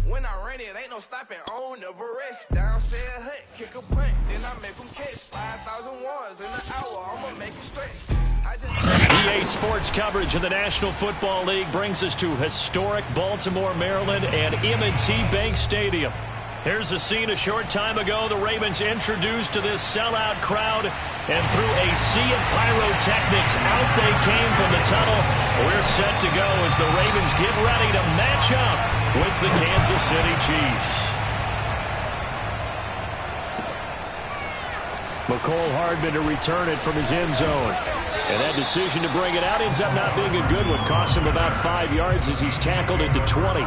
When I run it, ain't no stopping on, never rest. Down said hut, kick a punt, then I make them catch 5,000 yards in an hour. I'ma make it stretch. EA Sports coverage of the National Football League brings us to historic Baltimore, Maryland, and M&T Bank Stadium. Here's the scene a short time ago. The Ravens introduced to this sellout crowd, and through a sea of pyrotechnics, out they came from the tunnel. We're set to go as the Ravens get ready to match up with the Kansas City Chiefs. Mecole Hardman to return it from his end zone. And that decision to bring it out ends up not being a good one. Costs him about 5 yards as he's tackled at the 20.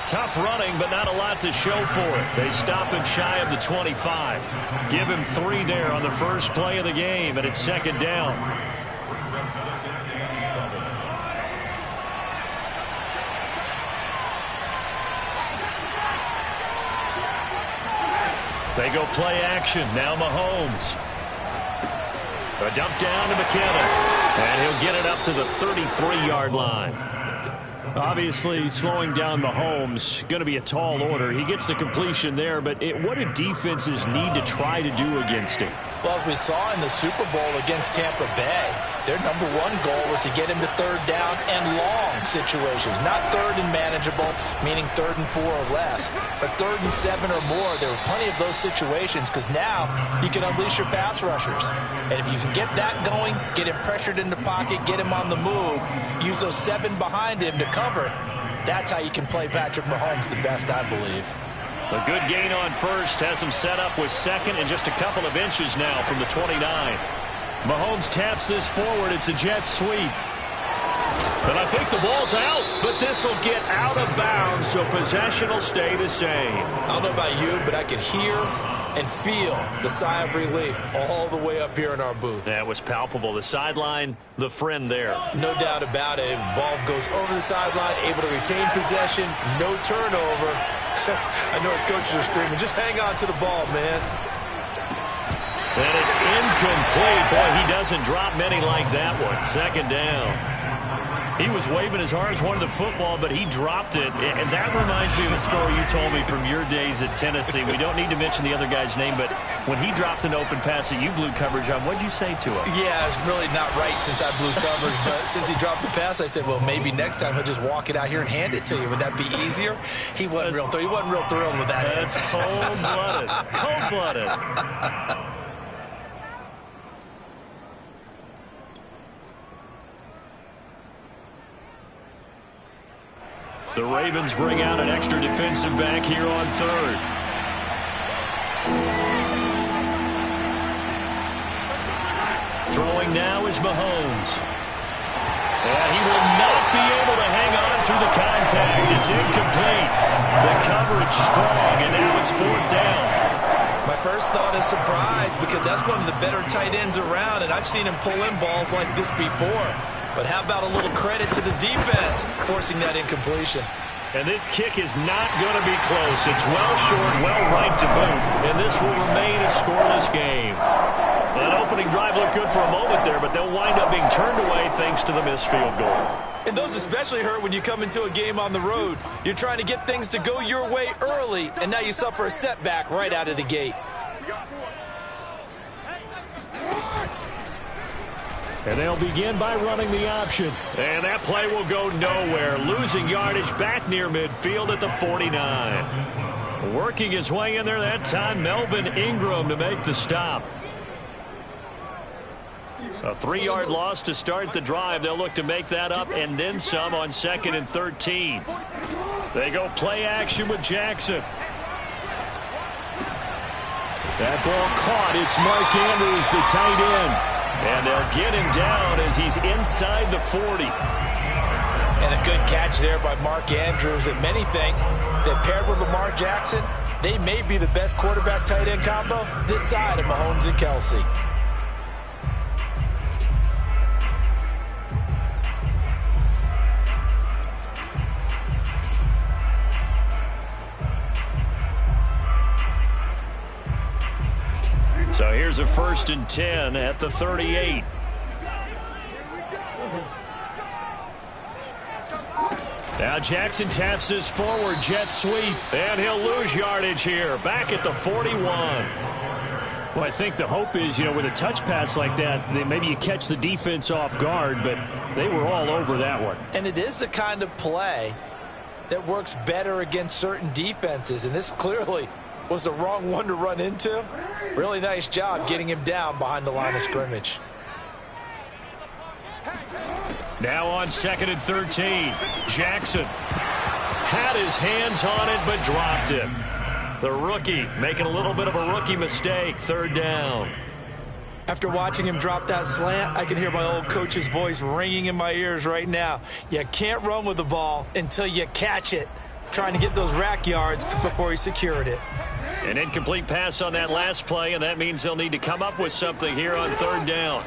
Tough running, but not a lot to show for it. They stop him shy of the 25. Give him 3 there on the first play of the game, and it's second down. They go play action. Now Mahomes. A dump down to McKinnon. And he'll get it up to the 33-yard line. Obviously, slowing down Mahomes, going to be a tall order. He gets the completion there, but what do defenses need to try to do against him? Well, as we saw in the Super Bowl against Tampa Bay, their number one goal was to get him to third down and long situations. Not third and manageable, meaning 3rd and 4 or less, but 3rd and 7 or more. There were plenty of those situations because now you can unleash your pass rushers. And if you can get that going, get him pressured in the pocket, get him on the move, use those 7 behind him to cover, that's how you can play Patrick Mahomes the best, I believe. A good gain on first has him set up with second and just a couple of inches now from the 29. Mahomes taps this forward. It's a jet sweep. And I think the ball's out, but this will get out of bounds, so possession will stay the same. I don't know about you, but I could hear and feel the sigh of relief all the way up here in our booth. That was palpable. The sideline, the friend there. No doubt about it. Ball goes over the sideline, able to retain possession, no turnover. I know his coaches are screaming, just hang on to the ball, man. And it's incomplete. Boy, he doesn't drop many like that one. Second down. He was waving his arms, wanted the football, but he dropped it. And that reminds me of a story you told me from your days at Tennessee. We don't need to mention the other guy's name, but when he dropped an open pass that you blew coverage on, what'd you say to him? Yeah, it's really not right since I blew coverage, but since he dropped the pass, I said, well, maybe next time he'll just walk it out here and hand it to you. Would that be easier? He wasn't real thrilled with that. That's cold-blooded. Cold-blooded. The Ravens bring out an extra defensive back here on third. Throwing now is Mahomes. And he will not be able to hang on through the contact. It's incomplete. The coverage strong, and now it's 4th down. My first thought is surprise because that's one of the better tight ends around, and I've seen him pull in balls like this before. But how about a little credit to the defense forcing that incompletion? And this kick is not going to be close. It's well short, well right to boot. And this will remain a scoreless game. That opening drive looked good for a moment there, but they'll wind up being turned away thanks to the missed field goal. And those especially hurt when you come into a game on the road. You're trying to get things to go your way early, and now you suffer a setback right out of the gate. And they'll begin by running the option. And that play will go nowhere. Losing yardage back near midfield at the 49. Working his way in there that time, Melvin Ingram to make the stop. A 3-yard loss to start the drive. They'll look to make that up and then some on 2nd and 13. They go play action with Jackson. That ball caught. It's Mark Andrews, the tight end. And they'll get him down as he's inside the 40. And a good catch there by Mark Andrews. And many think that paired with Lamar Jackson, they may be the best quarterback-tight end combo this side of Mahomes and Kelsey. Here's a 1st and 10 at the 38. Now Jackson taps this forward jet sweep, and he'll lose yardage here. Back at the 41. Well, I think the hope is, with a touch pass like that, maybe you catch the defense off guard, but they were all over that one. And it is the kind of play that works better against certain defenses, and this clearly was the wrong one to run into. Really nice job getting him down behind the line of scrimmage. Now on 2nd and 13, Jackson had his hands on it but dropped it. The rookie making a little bit of a rookie mistake, 3rd down. After watching him drop that slant, I can hear my old coach's voice ringing in my ears right now. You can't run with the ball until you catch it, trying to get those rack yards before he secured it. An incomplete pass on that last play, and that means they'll need to come up with something here on 3rd down.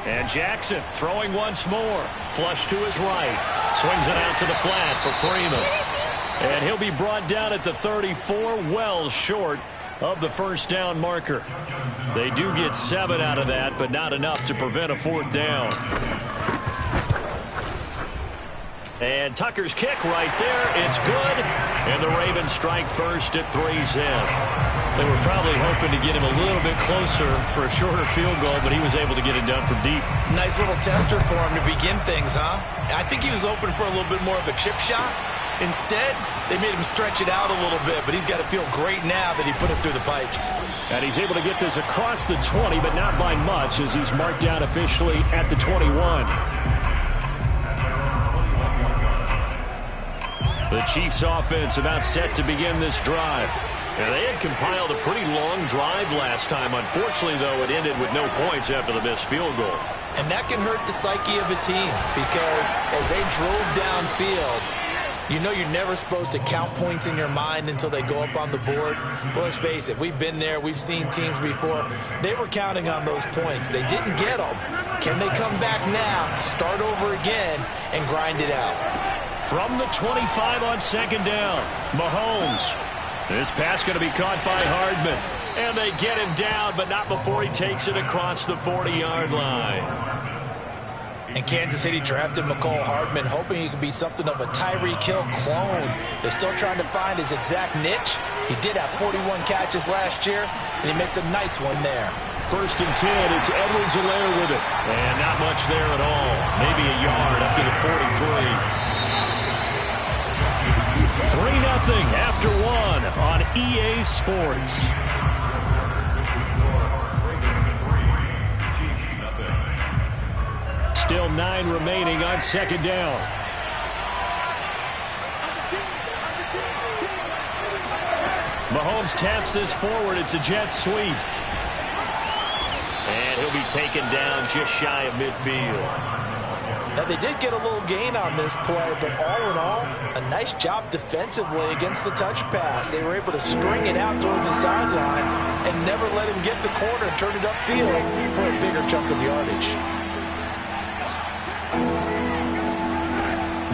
And Jackson throwing once more. Flush to his right. Swings it out to the flat for Freeman. And he'll be brought down at the 34, well short of the 1st down marker. They do get 7 out of that, but not enough to prevent a 4th down. And Tucker's kick right there. It's good. And the Ravens strike first at 3's in. They were probably hoping to get him a little bit closer for a shorter field goal, but he was able to get it done from deep. Nice little tester for him to begin things, huh? I think he was hoping for a little bit more of a chip shot. Instead, they made him stretch it out a little bit, but he's got to feel great now that he put it through the pipes. And he's able to get this across the 20, but not by much, as he's marked down officially at the 21. The Chiefs offense about set to begin this drive. And they had compiled a pretty long drive last time. Unfortunately, though, it ended with no points after the missed field goal. And that can hurt the psyche of a team, because as they drove downfield, you're never supposed to count points in your mind until they go up on the board. But let's face it, we've been there. We've seen teams before. They were counting on those points. They didn't get them. Can they come back now, start over again, and grind it out? From the 25 on 2nd down, Mahomes. This pass going to be caught by Hardman. And they get him down, but not before he takes it across the 40-yard line. And Kansas City drafted Mecole Hardman, hoping he could be something of a Tyreek Hill clone. They're still trying to find his exact niche. He did have 41 catches last year, and he makes a nice one there. 1st and 10, it's Edwards-Helaire with it. And not much there at all. Maybe a yard up to the 43. 3-0 after 1 on EA Sports. Still 9 remaining on 2nd down. Mahomes taps this forward. It's a jet sweep. And he'll be taken down just shy of midfield. Now, they did get a little gain on this play, but all in all, a nice job defensively against the touch pass. They were able to string it out towards the sideline and never let him get the corner and turn it upfield for a bigger chunk of yardage.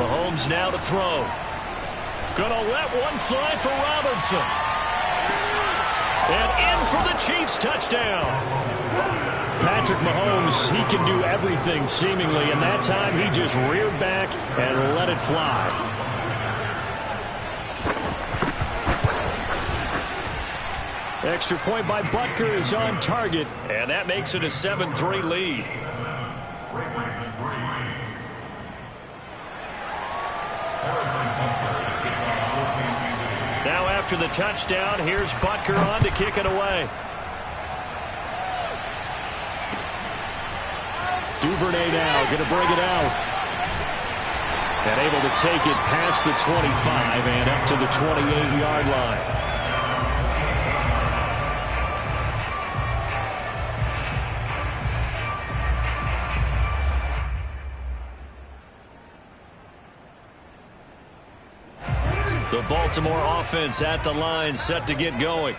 Mahomes now to throw. Gonna let one fly for Robinson. And in for the Chiefs touchdown. Patrick Mahomes, he can do everything seemingly, and that time he just reared back and let it fly. Extra point by Butker is on target, and that makes it a 7-3 lead. Now after the touchdown, here's Butker on to kick it away. Duvernay now going to bring it out. And able to take it past the 25 and up to the 28-yard line. The Baltimore offense at the line, set to get going.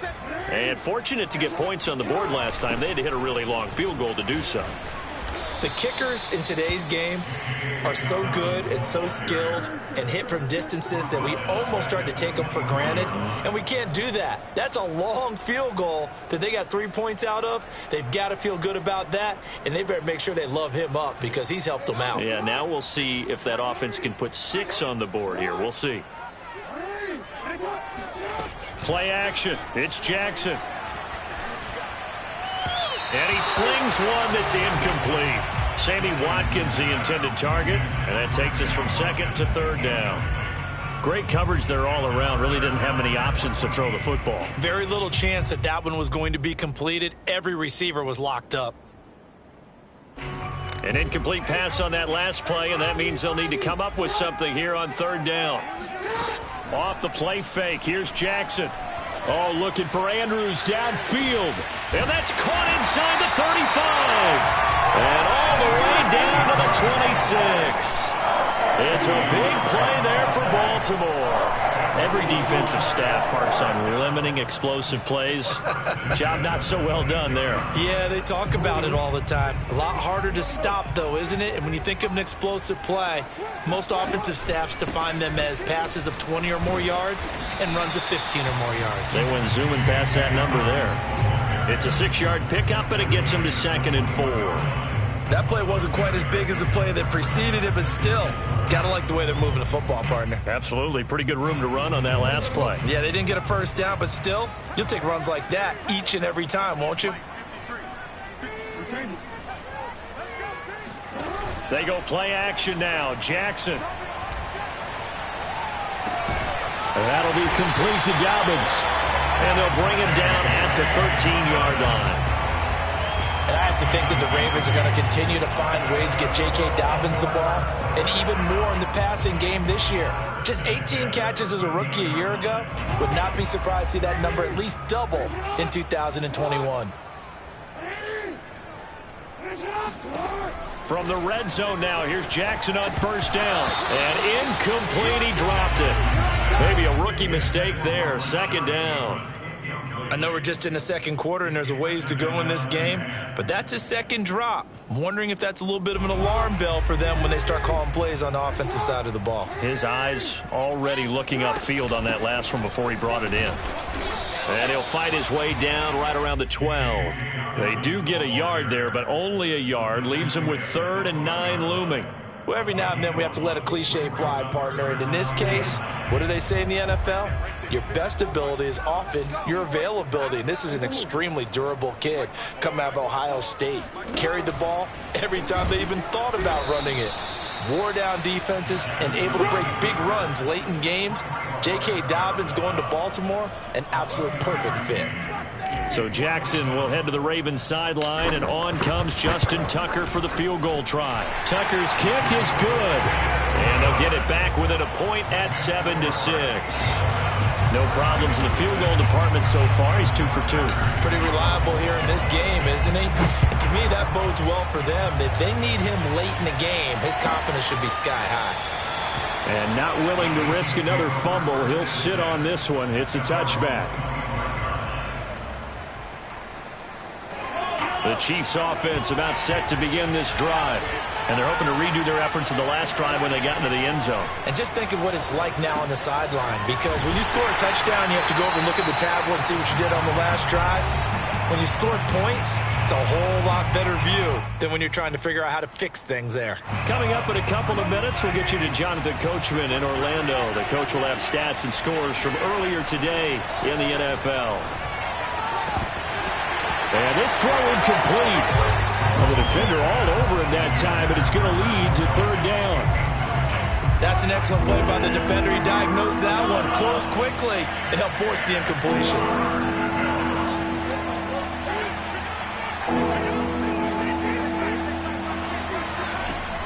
And fortunate to get points on the board last time. They had to hit a really long field goal to do so. The kickers in today's game are so good and so skilled and hit from distances that we almost start to take them for granted, and we can't do that. That's a long field goal that they got 3 points out of. They've got to feel good about that, and they better make sure they love him up because he's helped them out. Yeah, now we'll see if that offense can put 6 on the board here. We'll see. Play action. It's Jackson. And he slings one that's incomplete. Sammy Watkins, the intended target, and that takes us from 2nd to 3rd down. Great coverage there all around. Really didn't have many options to throw the football. Very little chance that that one was going to be completed. Every receiver was locked up. An incomplete pass on that last play, and that means they'll need to come up with something here on 3rd down. Off the play fake, here's Jackson. Oh, looking for Andrews downfield. And that's caught inside the 35. And all the way down to the 26. It's a big play there for Baltimore. Every defensive staff harps on limiting explosive plays. Job not so well done there. Yeah, they talk about it all the time. A lot harder to stop, though, isn't it? And when you think of an explosive play, most offensive staffs define them as passes of 20 or more yards and runs of 15 or more yards. They went zooming past that number there. It's a 6-yard pickup, and it gets them to 2nd and 4. That play wasn't quite as big as the play that preceded it, but still, got to like the way they're moving the football, partner. Absolutely. Pretty good room to run on that last play. Yeah, they didn't get a first down, but still, you'll take runs like that each and every time, won't you? They go play action now. Jackson. That'll be complete to Dobbins. And they'll bring him down at the 13-yard line. And I have to think that the Ravens are going to continue to find ways to get J.K. Dobbins the ball, and even more in the passing game this year. Just 18 catches as a rookie a year ago. Would not be surprised to see that number at least double in 2021. From the red zone now, here's Jackson on 1st down. And incomplete, he dropped it. Maybe a rookie mistake there, 2nd down. I know we're just in the 2nd quarter and there's a ways to go in this game, but that's a 2nd drop. I'm wondering if that's a little bit of an alarm bell for them when they start calling plays on the offensive side of the ball. His eyes already looking upfield on that last one before he brought it in. And he'll fight his way down right around the 12. They do get a yard there, but only a yard. Leaves him with 3rd and 9 looming. Well, every now and then we have to let a cliche fly, partner. And in this case, what do they say in the NFL? Your best ability is often your availability. And this is an extremely durable kid coming out of Ohio State. Carried the ball every time they even thought about running it. Wore down defenses and able to break big runs late in games. J.K. Dobbins going to Baltimore, an absolute perfect fit. So Jackson will head to the Ravens sideline, and on comes Justin Tucker for the field goal try. Tucker's kick is good, and they'll get it back within a point at 7-6. No problems in the field goal department so far. He's 2 for 2. Pretty reliable here in this game, isn't he? And to me, that bodes well for them. If they need him late in the game, his confidence should be sky high. And not willing to risk another fumble, he'll sit on this one. It's a touchback. The Chiefs offense about set to begin this drive. And they're hoping to redo their efforts in the last drive when they got into the end zone. And just think of what it's like now on the sideline. Because when you score a touchdown, you have to go over and look at the tablet and see what you did on the last drive. When you scored points, it's a whole lot better view than when you're trying to figure out how to fix things there. Coming up in a couple of minutes, we'll get you to Jonathan Coachman in Orlando. The coach will have stats and scores from earlier today in the NFL. And this throw incomplete. Well, the defender all over him that time, but it's going to lead to 3rd down. That's an excellent play by the defender. He diagnosed that one, closed quickly, and helped force the incompletion.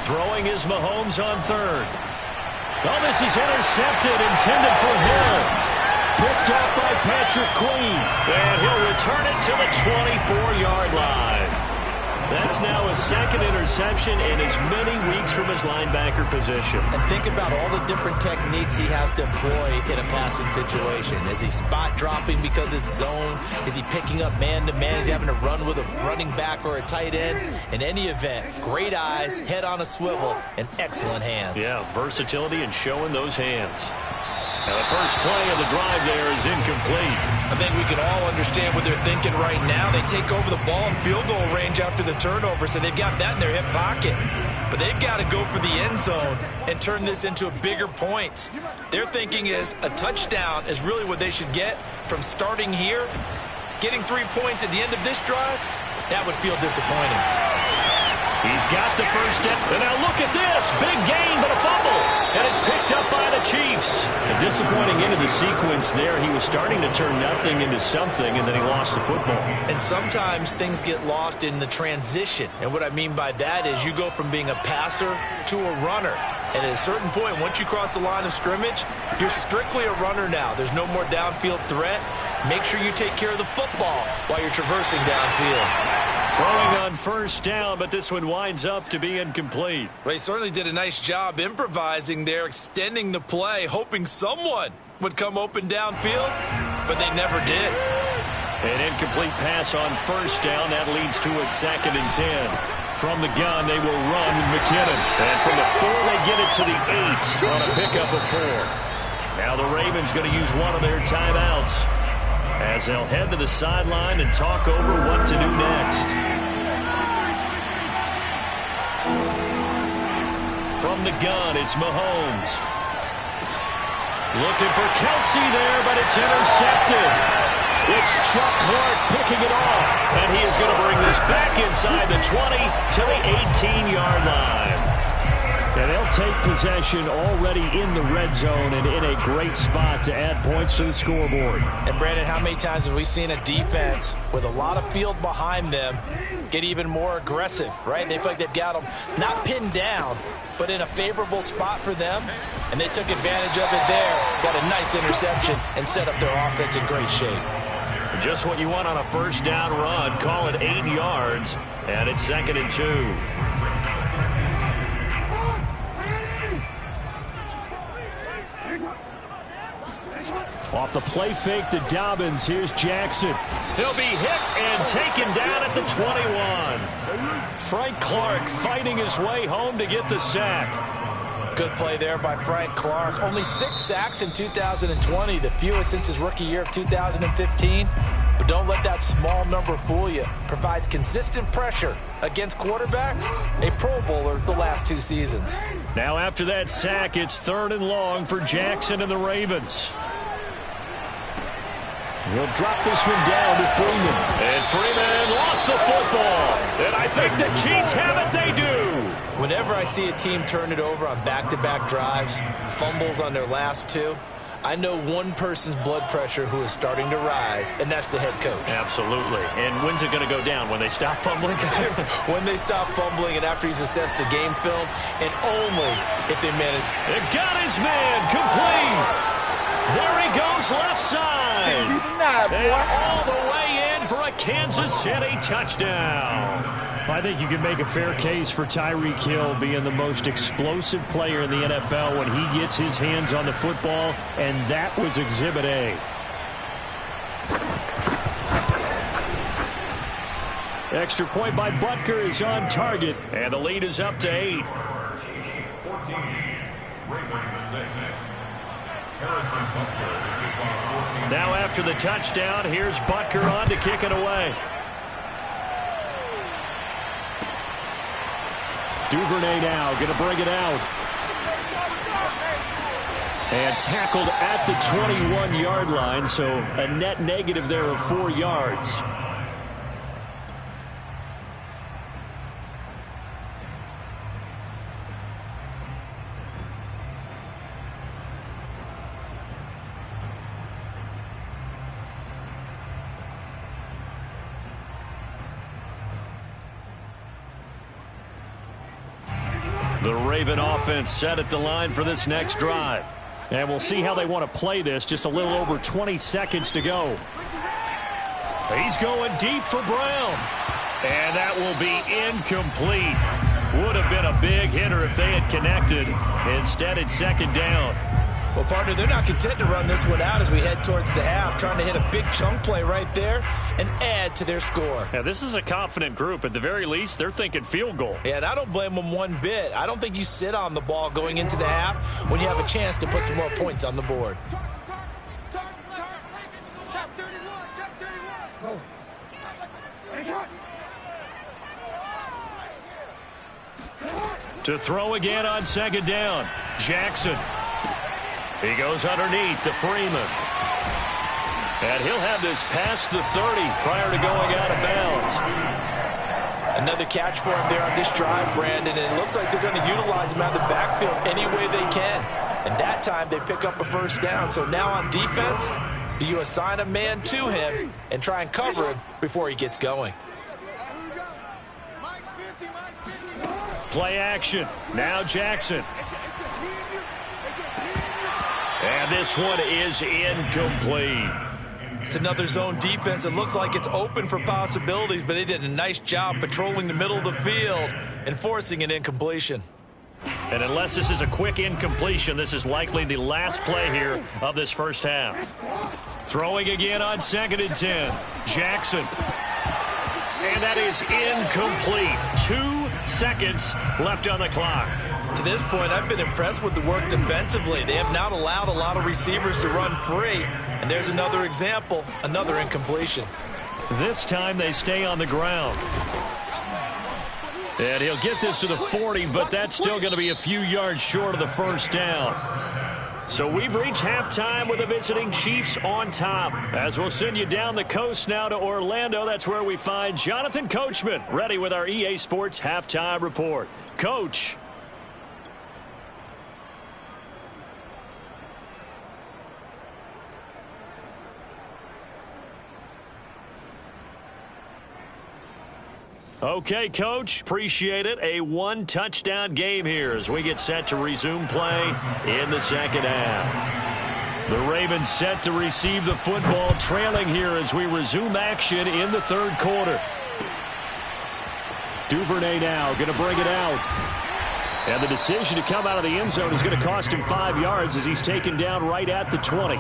Throwing is Mahomes on 3rd. Oh, this is intercepted, intended for Hill. Picked up by Patrick Queen. And he'll return it to the 24-yard line. That's now a second interception in as many weeks from his linebacker position. And think about all the different techniques he has to employ in a passing situation. Is he spot dropping because it's zone? Is he picking up man-to-man? Is he having to run with a running back or a tight end? In any event, great eyes, head on a swivel, and excellent hands. Yeah, versatility and showing those hands. Now the first play of the drive there is incomplete. I think we can all understand what they're thinking right now. They take over the ball in field goal range after the turnover, so they've got that in their hip pocket. But they've got to go for the end zone and turn this into bigger points. Their thinking is a touchdown is really what they should get from starting here. Getting 3 points at the end of this drive, that would feel disappointing. He's got the first step. And now look at this. Big gain, but a fumble. And it's picked up by the Chiefs. A disappointing end of the sequence there. He was starting to turn nothing into something, and then he lost the football. And sometimes things get lost in the transition. And what I mean by that is you go from being a passer to a runner. And at a certain point, once you cross the line of scrimmage, you're strictly a runner now. There's no more downfield threat. Make sure you take care of the football while you're traversing downfield. Throwing on first down, but this one winds up to be incomplete. Well, he certainly did a nice job improvising there, extending the play, hoping someone would come open downfield, but they never did. An incomplete pass on first down. That leads to a 2nd and 10. From the gun, they will run McKinnon. And from the 4, they get it to the 8 on a pickup of 4. Now the Ravens going to use one of their timeouts as they'll head to the sideline and talk over what to do next. From the gun, it's Mahomes. Looking for Kelsey there, but it's intercepted. It's Chuck Clark picking it off, and he is going to bring this back inside the 20 to the 18-yard line. And they'll take possession already in the red zone and in a great spot to add points to the scoreboard. And, Brandon, how many times have we seen a defense with a lot of field behind them get even more aggressive, right? They feel like they've got them not pinned down, but in a favorable spot for them, and they took advantage of it there, got a nice interception, and set up their offense in great shape. Just what you want on a first down run. Call it 8 yards, and it's 2nd and 2. Off the play fake to Dobbins, here's Jackson. He'll be hit and taken down at the 21. Frank Clark fighting his way home to get the sack. Good play there by Frank Clark. Only 6 sacks in 2020, the fewest since his rookie year of 2015. But don't let that small number fool you. Provides consistent pressure against quarterbacks, a Pro Bowler the last 2 seasons. Now after that sack, it's 3rd and long for Jackson and the Ravens. He'll drop this one down to Freeman. And Freeman lost the football. And I think the Chiefs have it. They do. Whenever I see a team turn it over on back-to-back drives, fumbles on their last 2, I know one person's blood pressure who is starting to rise, and that's the head coach. Absolutely. And when's it going to go down? When they stop fumbling? When they stop fumbling and after he's assessed the game film, and only if they manage. It got his man complete. There he goes left side. And all the way in for a Kansas City touchdown. I think you can make a fair case for Tyreek Hill being the most explosive player in the NFL when he gets his hands on the football, and that was Exhibit A. Extra point by Butker is on target, and the lead is up to 8. 14, Ravens 6. Now after the touchdown, here's Butker on to kick it away. Duvernay now going to bring it out. And tackled at the 21-yard line, so a net negative there of 4 yards. The Raven offense set at the line for this next drive. And we'll see how they want to play this. Just a little over 20 seconds to go. He's going deep for Brown. And that will be incomplete. Would have been a big hitter if they had connected. Instead, it's second down. Well, partner, they're not content to run this one out as we head towards the half, trying to hit a big chunk play right there and add to their score. Now, this is a confident group. At the very least, they're thinking field goal. Yeah, and I don't blame them one bit. I don't think you sit on the ball going into the half when you have a chance to put some more points on the board. To throw again on second down. Jackson. He goes underneath to Freeman. And he'll have this past the 30 prior to going out of bounds. Another catch for him there on this drive, Brandon, and it looks like they're going to utilize him out of the backfield any way they can. And that time they pick up a first down. So now on defense, do you assign a man to him and try and cover him before he gets going? Play action. Now Jackson. And this one is incomplete. It's another zone defense. It looks like it's open for possibilities, but they did a nice job patrolling the middle of the field and forcing an incompletion. And unless this is a quick incompletion, this is likely the last play here of this first half. Throwing again on 2nd and 10. Jackson. And that is incomplete. 2 seconds left on the clock. To this point, I've been impressed with the work defensively. They have not allowed a lot of receivers to run free. And there's another example, another incompletion. This time they stay on the ground. And he'll get this to the 40, but that's still going to be a few yards short of the first down. So we've reached halftime with the visiting Chiefs on top. As we'll send you down the coast now to Orlando, that's where we find Jonathan Coachman ready with our EA Sports Halftime Report. Coach. Okay, Coach, appreciate it. A one-touchdown game here as we get set to resume play in the second half. The Ravens set to receive the football, trailing here as we resume action in the third quarter. Duvernay now going to bring it out. And the decision to come out of the end zone is going to cost him 5 yards as he's taken down right at the 20.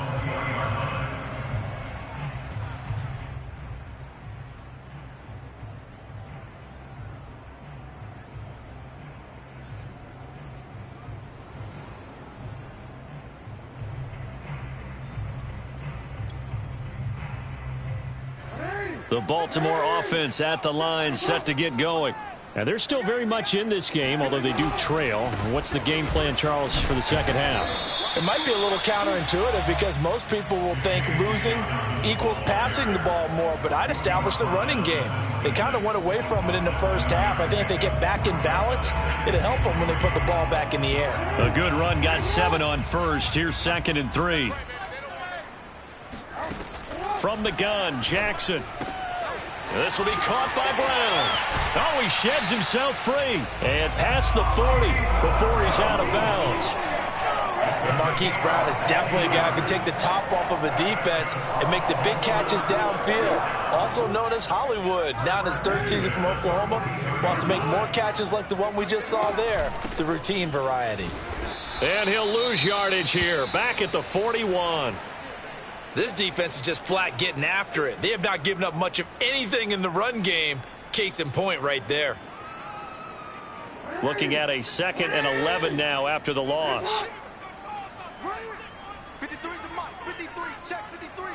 The Baltimore offense at the line, set to get going. And they're still very much in this game, although they do trail. What's the game plan, Charles, for the second half? It might be a little counterintuitive because most people will think losing equals passing the ball more, but I'd establish the running game. They kind of went away from it in the first half. I think if they get back in balance, it'll help them when they put the ball back in the air. A good run, got 7 on first. Here's 2nd and 3. From the gun, Jackson. This will be caught by Brown. Oh, he sheds himself free. And past the 40 before he's out of bounds. And Marquise Brown is definitely a guy who can take the top off of a defense and make the big catches downfield. Also known as Hollywood. Now in his 3rd season from Oklahoma. Wants to make more catches like the one we just saw there. The routine variety. And he'll lose yardage here. Back at the 41. This defense is just flat getting after it. They have not given up much of anything in the run game. Case in point right there. Looking at a 2nd and 11 now after the loss. 53 is the mark. 53. Check 53.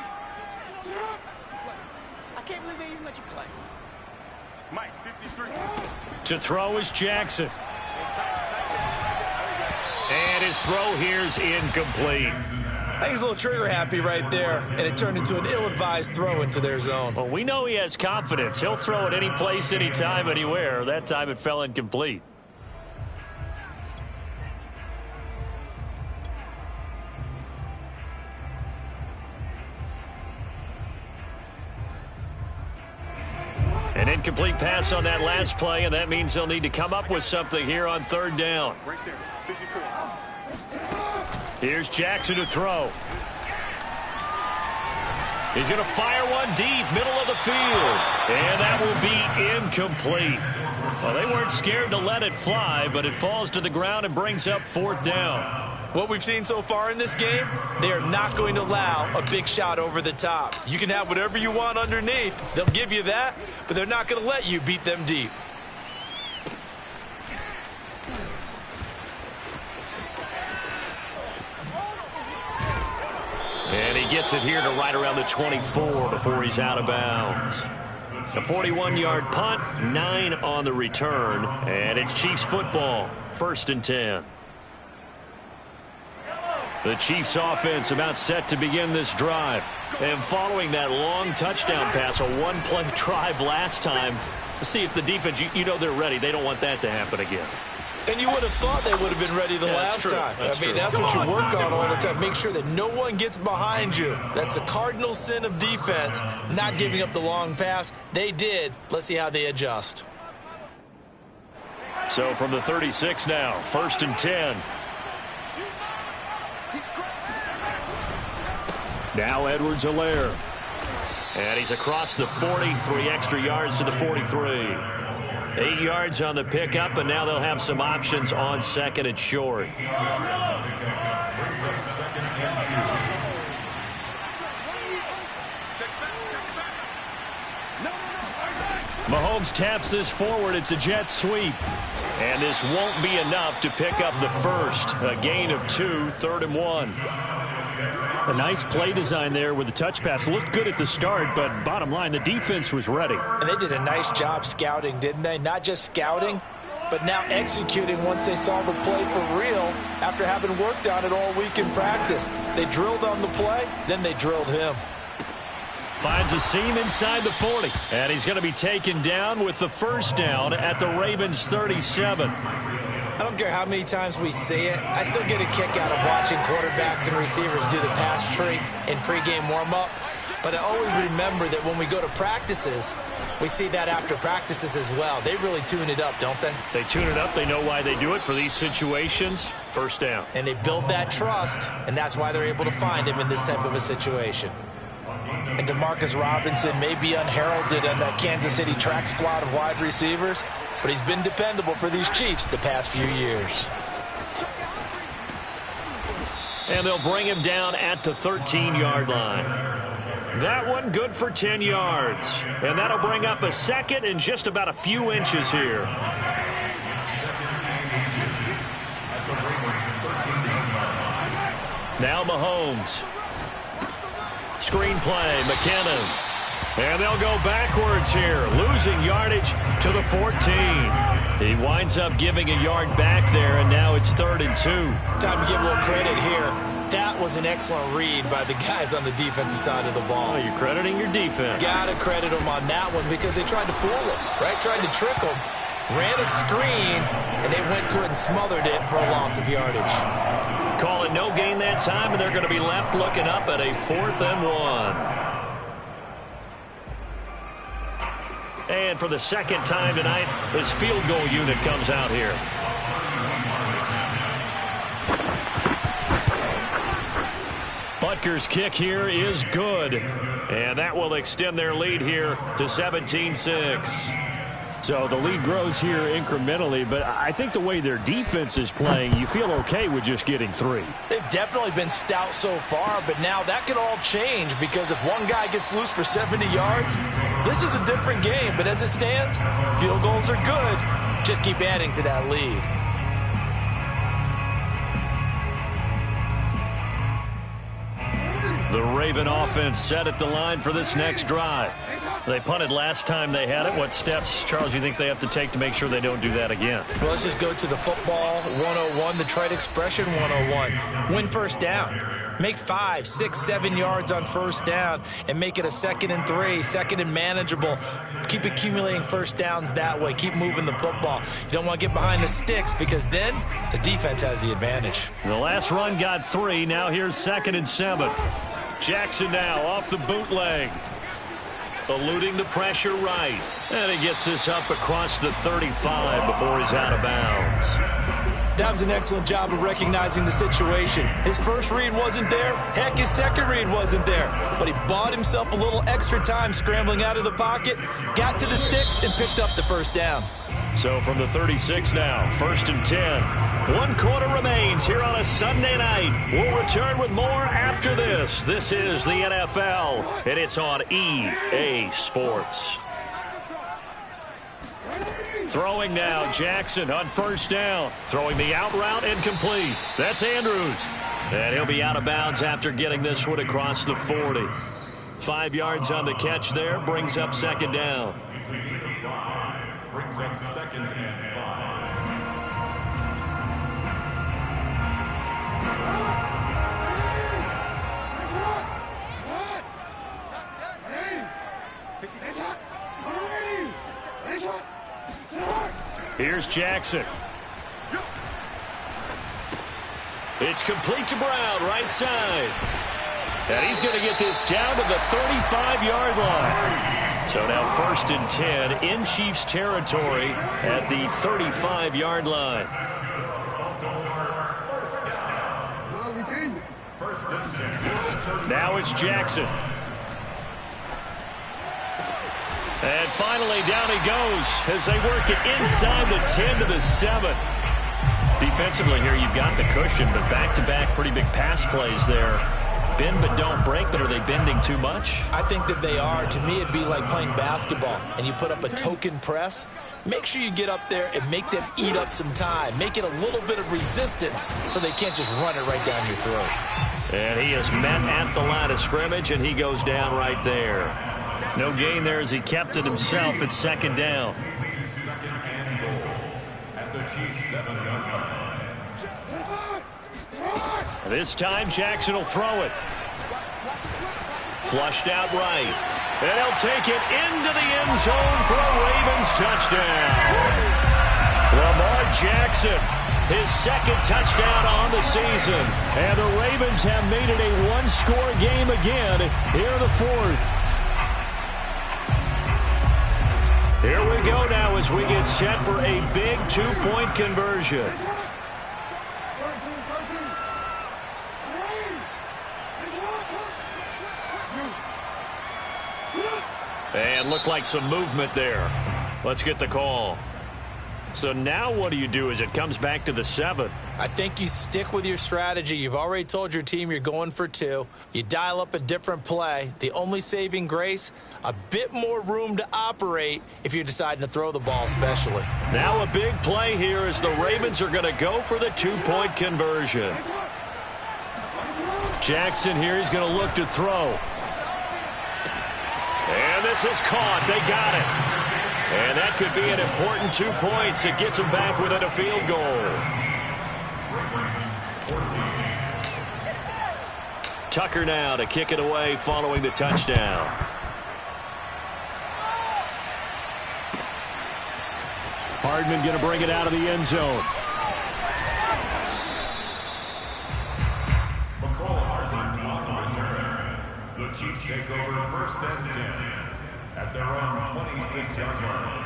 I can't believe they even let you play. Mike, 53. To throw is Jackson. And his throw here's incomplete. I think he's a little trigger happy right there, and it turned into an ill-advised throw into their zone. Well, we know he has confidence. He'll throw it any place, anytime, anywhere. That time it fell incomplete. An incomplete pass on that last play, and that means they'll need to come up with something here on 3rd down. Right there. 54. Here's Jackson to throw. He's going to fire one deep, middle of the field. And that will be incomplete. Well, they weren't scared to let it fly, but it falls to the ground and brings up 4th down. What we've seen so far in this game, they are not going to allow a big shot over the top. You can have whatever you want underneath. They'll give you that, but they're not going to let you beat them deep. And he gets it here to right around the 24 before he's out of bounds. A 41-yard punt, 9 on the return, and it's Chiefs football, 1st and 10. The Chiefs offense about set to begin this drive. And following that long touchdown pass, a one-play drive last time, see if the defense, you know they're ready. They don't want that to happen again. And you would have thought they would have been ready the last time. That's what you work on all the time. Make sure that no one gets behind you. That's the cardinal sin of defense, not giving up the long pass. They did. Let's see how they adjust. So from the 36 now, 1st and 10. Now Edwards-Helaire. And he's across the 40, 3 extra yards to the 43. 8 yards on the pickup, and now they'll have some options on 2nd and short. Mahomes taps this forward. It's a jet sweep. And this won't be enough to pick up the first. A gain of 2, 3rd and 1. A nice play design there with the touch pass. Looked good at the start, but bottom line, the defense was ready. And they did a nice job scouting, didn't they? Not just scouting, but now executing once they saw the play for real after having worked on it all week in practice. They drilled on the play, then they drilled him. Finds a seam inside the 40. And he's going to be taken down with the 1st down at the Ravens 37. I don't care how many times we see it. I still get a kick out of watching quarterbacks and receivers do the pass tree in pregame warm-up. But I always remember that when we go to practices, we see that after practices as well. They really tune it up, don't they? They tune it up. They know why they do it for these situations. 1st down. And they build that trust, and that's why they're able to find him in this type of a situation. And Demarcus Robinson may be unheralded in that Kansas City track squad of wide receivers, but he's been dependable for these Chiefs the past few years. And they'll bring him down at the 13-yard line. That one good for 10 yards. And that'll bring up a 2nd and just about a few inches here. Now Mahomes. Screen play, McKinnon. And they'll go backwards here, losing yardage to the 14. He winds up giving a yard back there, and now it's 3rd and 2. Time to give a little credit here. That was an excellent read by the guys on the defensive side of the ball. Oh, you're crediting your defense. Got to credit them on that one because they tried to fool him, right? Tried to trick him. Ran a screen, and they went to it and smothered it for a loss of yardage. Call it no gain that time, and they're going to be left looking up at a 4th and 1. And for the 2nd time tonight, his field goal unit comes out here. Butker's kick here is good. And that will extend their lead here to 17-6. So the lead grows here incrementally, but I think the way their defense is playing, you feel okay with just getting 3. They've definitely been stout so far, but now that could all change because if one guy gets loose for 70 yards, this is a different game. But as it stands, field goals are good. Just keep adding to that lead. The Raven offense set at the line for this next drive. They punted last time they had it. What steps, Charles, you think they have to take to make sure they don't do that again? Well, let's just go to the football 101, the trade expression 101. Win 1st down. Make 5, 6, 7 yards on 1st down and make it a 2nd and 3, 2nd and manageable. Keep accumulating 1st downs that way. Keep moving the football. You don't want to get behind the sticks because then the defense has the advantage. The last run got 3. Now here's 2nd and 7. Jackson now off the bootleg. Eluding the pressure right. And he gets this up across the 35 before he's out of bounds. That was an excellent job of recognizing the situation. His first read wasn't there. Heck, his second read wasn't there. But he bought himself a little extra time scrambling out of the pocket, got to the sticks, and picked up the first down. So from the 36 now, 1st and 10. 1 quarter remains here on a Sunday night. We'll return with more after this. This is the NFL, and it's on EA Sports. Throwing now, Jackson on 1st down. Throwing the out route incomplete. That's Andrews. And he'll be out of bounds after getting this one across the 40. 5 yards on the catch there, brings up 2nd down. Brings up 2nd and 5. Here's Jackson. It's complete to Brown, right side. And he's going to get this down to the 35-yard line. So now 1st and 10 in Chiefs territory at the 35-yard line. Now it's Jackson. And finally, down he goes as they work it inside the 10 to the 7. Defensively here, you've got the cushion, but back-to-back pretty big pass plays there. Bend but don't break, but are they bending too much? I think that they are. To me, it'd be like playing basketball, and you put up a token press. Make sure you get up there and make them eat up some time. Make it a little bit of resistance so they can't just run it right down your throat. And he is met at the line of scrimmage, and he goes down right there. No gain there as he kept it himself at 2nd down. At the Chiefs 7-yard line. This time Jackson will throw it. Flushed out right. And he'll take it into the end zone for a Ravens touchdown. Lamar Jackson, his 2nd touchdown on the season. And the Ravens have made it a one-score game again here in the 4th. Here we go now as we get set for a big 2-point conversion. And looked like some movement there. Let's get the call. So now what do you do as it comes back to the 7? I think you stick with your strategy. You've already told your team you're going for 2. You dial up a different play. The only saving grace, a bit more room to operate if you're deciding to throw the ball especially. Now a big play here as the Ravens are going to go for the 2-point conversion. Jackson here is going to look to throw. And this is caught. They got it. And that could be an important 2 points. It gets them back within a field goal. Tucker now to kick it away following the touchdown. Hardman going to bring it out of the end zone. McCall Hardman on the return. The Chiefs take over 1st and 10 at their own 26-yard line.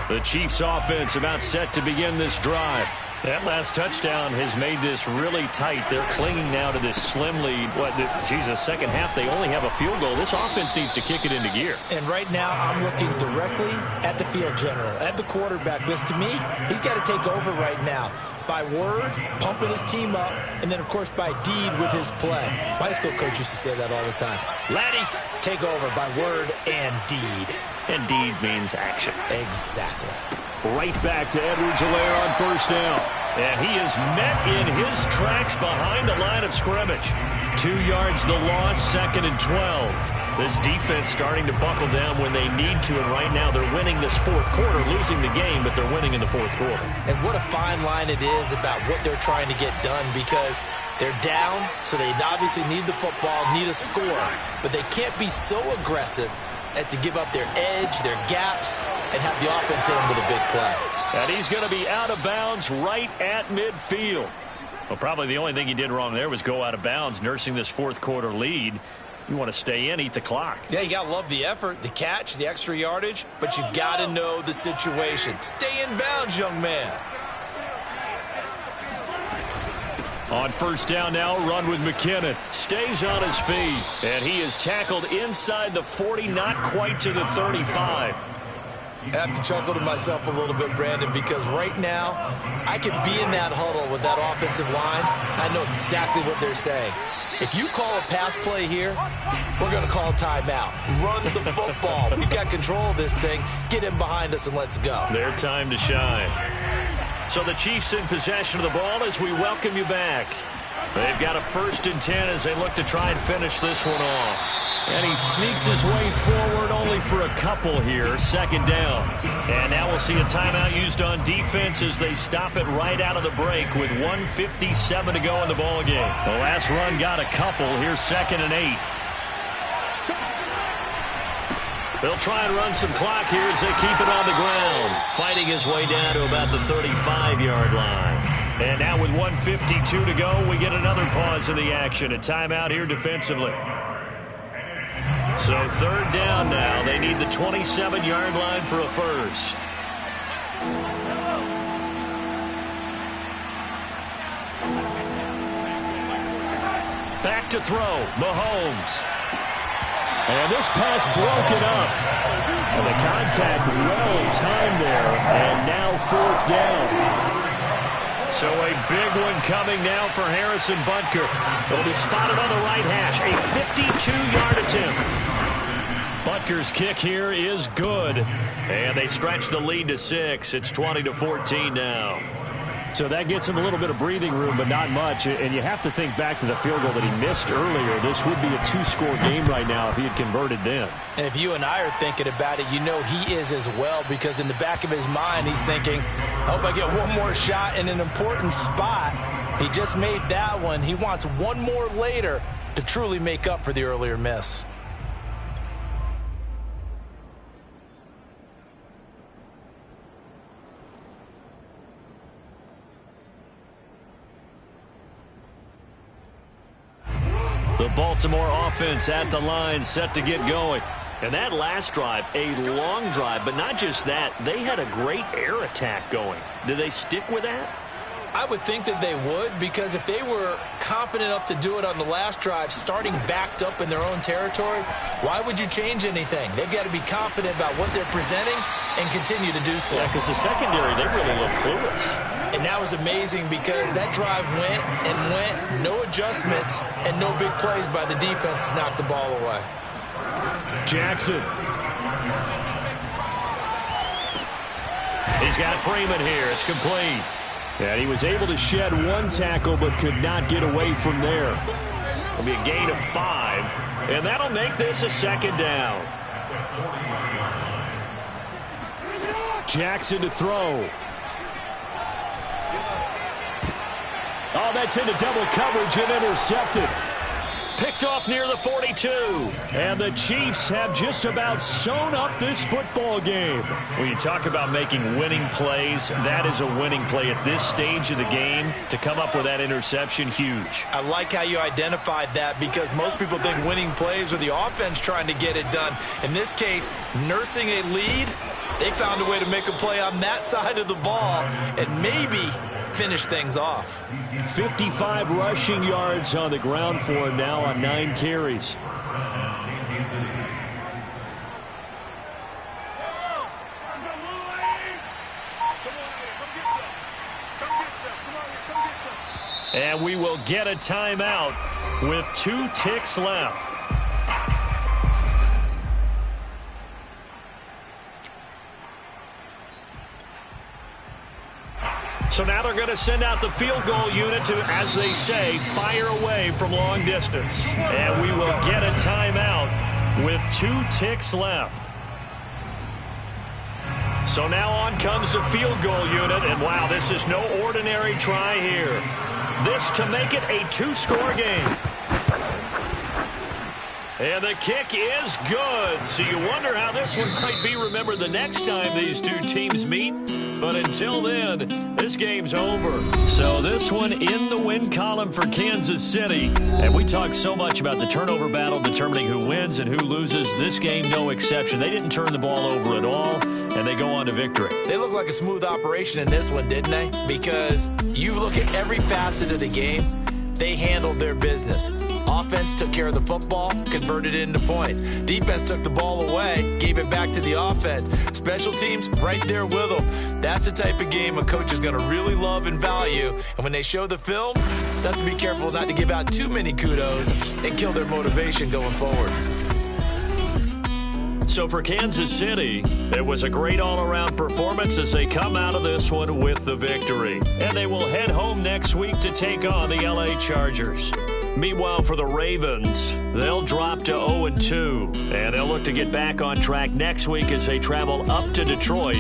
The Chiefs offense about set to begin this drive. That last touchdown has made this really tight. They're clinging now to this slim lead. Second half, they only have a field goal. This offense needs to kick it into gear. And right now, I'm looking directly at the field general, at the quarterback. Because to me, he's got to take over right now. By word, pumping his team up, and then, of course, by deed with his play. My high school coach used to say that all the time. Laddie, take over by word and deed. And deed means action. Exactly. Right back to Edwards-Helaire on 1st down. And he is met in his tracks behind the line of scrimmage. 2 yards the loss, 2nd and 12. This defense starting to buckle down when they need to, and right now they're winning this 4th quarter, losing the game, but they're winning in the 4th quarter. And what a fine line it is about what they're trying to get done, because they're down, so they obviously need the football, need a score, but they can't be so aggressive as to give up their edge, their gaps, and have the offense hit them with a big play. And he's going to be out of bounds right at midfield. Well, probably the only thing he did wrong there was go out of bounds, nursing this 4th quarter lead. You want to stay in, eat the clock. Yeah, you got to love the effort, the catch, the extra yardage, but you got to know the situation. Stay in bounds, young man. On first down now, run with McKinnon. Stays on his feet, and he is tackled inside the 40, not quite to the 35. I have to chuckle to myself a little bit, Brandon, because right now I could be in that huddle with that offensive line. I know exactly what they're saying. If you call a pass play here, we're going to call timeout. Run the football. We've got control of this thing. Get in behind us and let's go. Their time to shine. So the Chiefs in possession of the ball as we welcome you back. They've got a 1st and 10 as they look to try and finish this one off. And he sneaks his way forward only for a couple here. 2nd down. And now we'll see a timeout used on defense as they stop it right out of the break with 1:57 to go in the ball game. The last run got a couple. Here's 2nd and 8. They'll try and run some clock here as they keep it on the ground. Fighting his way down to about the 35-yard line. And now with 1:52 to go, we get another pause in the action. A timeout here defensively. So 3rd down now. They need the 27-yard line for a first. Back to throw. Mahomes. And this pass broken up. And the contact well timed there. And now 4th down. So a big one coming now for Harrison Butker. It'll be spotted on the right hash. A 52-yard attempt. Butker's kick here is good. And they stretch the lead to 6. It's 20-14 now. So that gets him a little bit of breathing room, but not much. And you have to think back to the field goal that he missed earlier. This would be a 2-score game right now if he had converted then. And if you and I are thinking about it, you know he is as well, because in the back of his mind, he's thinking, I hope I get one more shot in an important spot. He just made that one. He wants one more later to truly make up for the earlier miss. The Baltimore offense at the line, set to get going. And that last drive, a long drive, but not just that. They had a great air attack going. Do they stick with that? I would think that they would, because if they were confident enough to do it on the last drive, starting backed up in their own territory, why would you change anything? They've got to be confident about what they're presenting and continue to do so. Yeah, because the secondary, they really look clueless. And that was amazing because that drive went and went, no adjustments, and no big plays by the defense to knock the ball away. Jackson. He's got Freeman here. It's complete. And he was able to shed one tackle but could not get away from there. It'll be a gain of 5, and that'll make this a 2nd down. Jackson to throw. Oh, that's into double coverage and intercepted. Picked off near the 42. And the Chiefs have just about sewn up this football game. When you talk about making winning plays, that is a winning play at this stage of the game. To come up with that interception, huge. I like how you identified that, because most people think winning plays are the offense trying to get it done. In this case, nursing a lead, they found a way to make a play on that side of the ball and maybe finish things off. 55 rushing yards on the ground for him now on 9 carries. And we will get a timeout with 2 ticks left. So now they're going to send out the field goal unit to, as they say, fire away from long distance. And we will get a timeout with 2 ticks left. So now on comes the field goal unit, and wow, this is no ordinary try here. This to make it a 2-score game. And the kick is good. So you wonder how this one might be remembered the next time these two teams meet. But until then, this game's over. So this one in the win column for Kansas City. And we talked so much about the turnover battle determining who wins and who loses. This game, no exception. They didn't turn the ball over at all, and they go on to victory. They look like a smooth operation in this one, didn't they? Because you look at every facet of the game, they handled their business. Offense took care of the football, converted it into points. Defense took the ball away, gave it back to the offense. Special teams, right there with them. That's the type of game a coach is going to really love and value. And when they show the film, they have to be careful not to give out too many kudos and kill their motivation going forward. So for Kansas City, it was a great all-around performance as they come out of this one with the victory. And they will head home next week to take on the LA Chargers. Meanwhile, for the Ravens, they'll drop to 0-2, and they'll look to get back on track next week as they travel up to Detroit